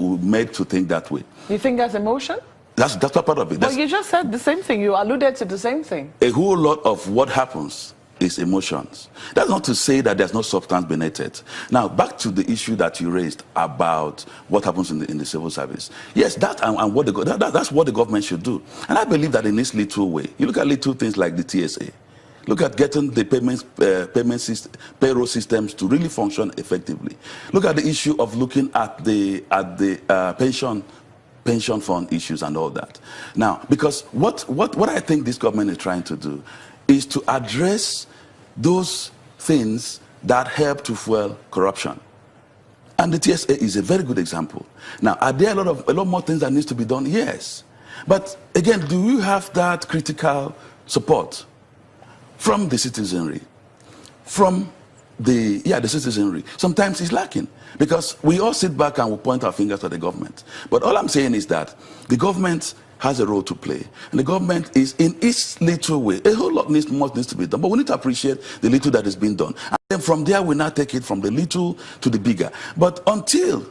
we're made to think that way. You think that's emotion? That's not part of it. But you just said the same thing. You alluded to the same thing. A whole lot of what happens is emotions. That's not to say that there's no substance beneath it. Now, back to the issue that you raised about what happens in the civil service. Yes, that's what the government should do. And I believe that in this little way, you look at little things like the TSA. Look at getting the payroll systems to really function effectively. Look at the issue of looking at the pension fund issues and all that. Now, because what I think this government is trying to do is to address those things that help to fuel corruption. And the TSA is a very good example. Now, are there a lot more things that needs to be done? Yes. But again, do you have that critical support from the citizenry? From the citizenry. Sometimes it's lacking because we all sit back and we point our fingers at the government. But all I'm saying is that the government has a role to play, and the government is in its little way. A whole lot needs to be done, but we need to appreciate the little that is being done, and then from there we now take it from the little to the bigger. But until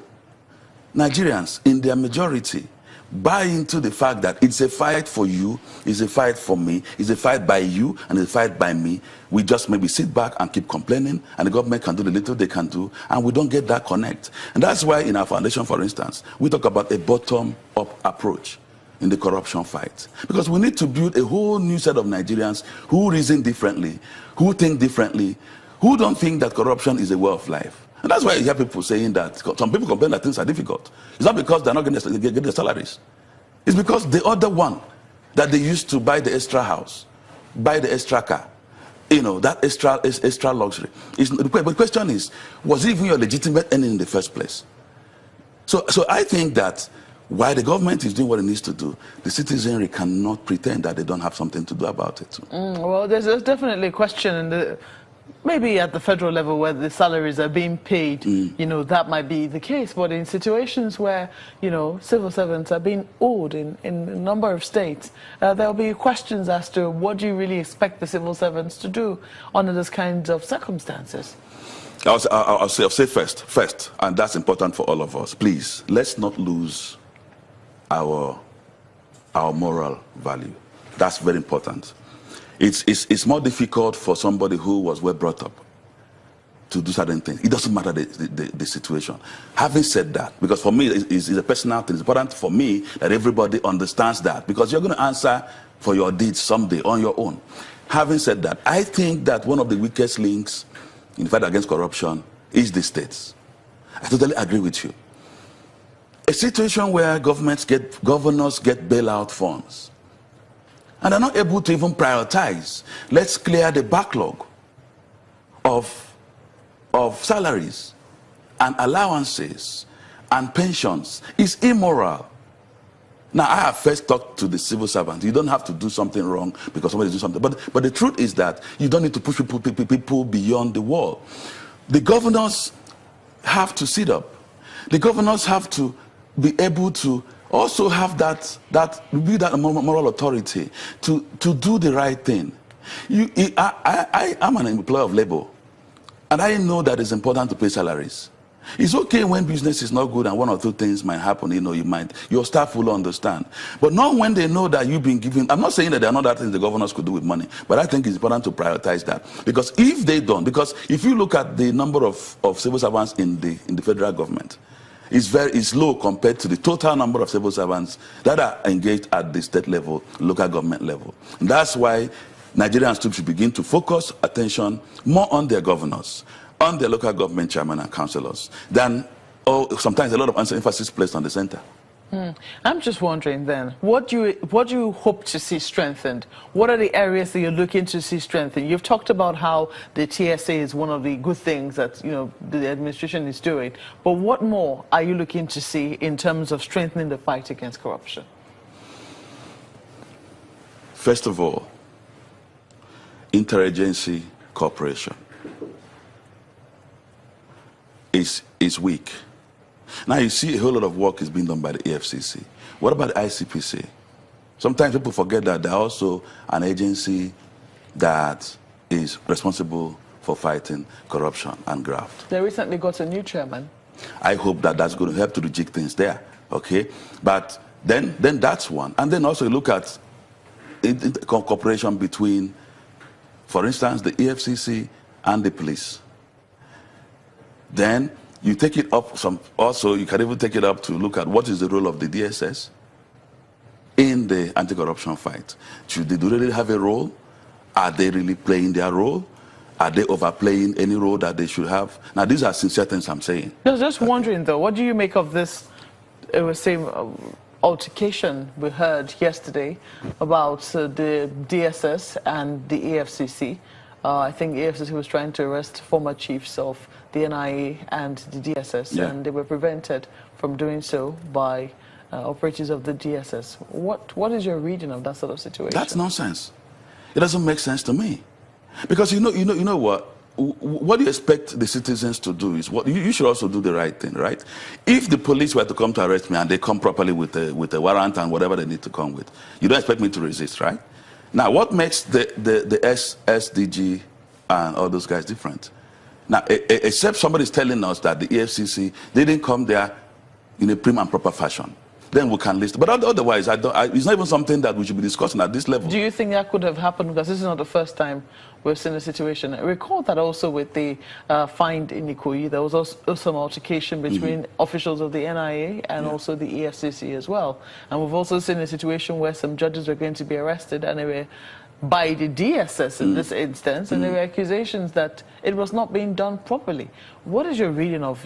Nigerians in their majority buy into the fact that it's a fight for you, it's a fight for me, it's a fight by you, and it's a fight by me, we just maybe sit back and keep complaining, and the government can do the little they can do, and we don't get that connect. And that's why in our foundation, for instance, we talk about a bottom-up approach in the corruption fight. Because we need to build a whole new set of Nigerians who reason differently, who think differently, who don't think that corruption is a way of life. And that's why you hear people saying that, some people complain that things are difficult. It's not because they're not getting their salaries. It's because the other one that they used to buy the extra house, buy the extra car, that extra luxury. But the question is, was it even your legitimate earning in the first place? So I think that while the government is doing what it needs to do, the citizenry cannot pretend that they don't have something to do about it. Well, there's definitely a question maybe at the federal level where the salaries are being paid, that might be the case. But in situations where, civil servants are being owed in a number of states, there'll be questions as to what do you really expect the civil servants to do under those kinds of circumstances? I'll say first, and that's important for all of us, please, let's not lose our moral value. That's very important. It's more difficult for somebody who was well brought up to do certain things. It doesn't matter the situation. Having said that, because for me it's a personal thing, it's important for me that everybody understands that, because you're going to answer for your deeds someday on your own. Having said that, I think that one of the weakest links in the fight against corruption is the states. I totally agree with you. A situation where governors get bailout funds and are not able to even prioritize, let's clear the backlog of salaries and allowances and pensions, is immoral. Now, I have first talked to the civil servants. You don't have to do something wrong because somebody's doing something. But the truth is that you don't need to push people beyond the wall. The governors have to sit up. The governors have to be able to also have that moral authority to do the right thing. I'm an employer of labor, and I know that it's important to pay salaries. It's okay when business is not good and one or two things might happen, your staff will understand. But not when they know that you've been given. I'm not saying that there are not other things the governors could do with money, but I think it's important to prioritize that. Because if they don't, because if you look at the number of civil servants in the federal government, it's low compared to the total number of civil servants that are engaged at the state level, local government level. And that's why Nigerians too should begin to focus attention more on their governors, on their local government chairman and councillors, than sometimes a lot of emphasis placed on the center. I'm just wondering then, what do you hope to see strengthened? What are the areas that you're looking to see strengthened? You've talked about how the TSA is one of the good things that the administration is doing, but what more are you looking to see in terms of strengthening the fight against corruption? First of all, interagency cooperation is weak. Now you see a whole lot of work is being done by the EFCC. What about the ICPC? Sometimes people forget that they're also an agency that is responsible for fighting corruption and graft. They recently got a new chairman. I hope that that's going to help to rejig things there, okay? But then that's one. And then also look at cooperation between, for instance, the EFCC and the police. Then you take it up also you can even take it up to look at what is the role of the DSS in the anti-corruption fight. Do they really have a role? Are they really playing their role? Are they overplaying any role that they should have? Now, these are sincere things I'm saying. I was just wondering, though, what do you make of this, it was same altercation we heard yesterday about the DSS and the EFCC? I think the EFCC was trying to arrest former chiefs of the NIA and the DSS, and they were prevented from doing so by operatives of the DSS. What is your reading of that sort of situation? That's nonsense. It doesn't make sense to me, because you know what. What do you expect the citizens to do is what you should also do the right thing, right? If the police were to come to arrest me and they come properly with a warrant and whatever they need to come with, you don't expect me to resist, right? Now, what makes the SDG and all those guys different? Now, except somebody's telling us that the EFCC didn't come there in a prim and proper fashion, then we can list. But otherwise, it's not even something that we should be discussing at this level. Do you think that could have happened? Because this is not the first time we've seen a situation. I recall that also with the find in Ikoyi, there was also some altercation between officials of the NIA and also the EFCC as well. And we've also seen a situation where some judges were going to be arrested and they were by the DSS in this instance, and there were accusations that it was not being done properly. What is your reading of,